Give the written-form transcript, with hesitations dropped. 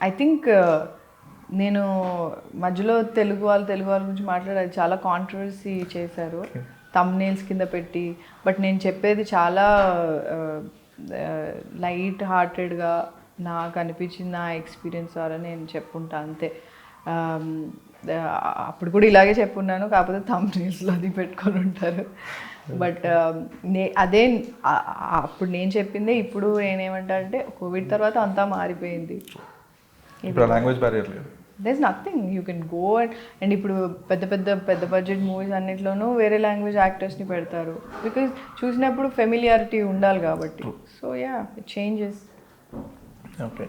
I think నేను మధ్యలో తెలుగు వాళ్ళ గురించి మాట్లాడాలి, చాలా కాంట్రవర్సీ చేశారు థంబ్నెయిల్స్ కింద పెట్టి. బట్ నేను చెప్పేది చాలా లైట్ హార్టెడ్గా నాకు అనిపించింది, నా ఎక్స్పీరియన్స్ ద్వారా నేను చెప్పుంటా అంతే. అప్పుడు కూడా ఇలాగే చెప్పున్నాను, కాకపోతే థంబ్నెయిల్స్లో అది పెట్టుకొని ఉంటారు. బట్ అదే అప్పుడు నేను చెప్పిందే ఇప్పుడు నేనేమంటా అంటే కోవిడ్ తర్వాత అంతా మారిపోయింది. లాంగ్వేజ్ బ్యారియర్ లేదు, there is nothing, you can go and ఇప్పుడు పెద్ద బడ్జెట్ మూవీస్ అన్నిట్లోనూ వేరే లాంగ్వేజ్ యాక్టర్స్ని పెడతారు, బికాజ్ చూసినప్పుడు ఫెమిలియారిటీ ఉండాలి కాబట్టి. So yeah, it changes. Okay.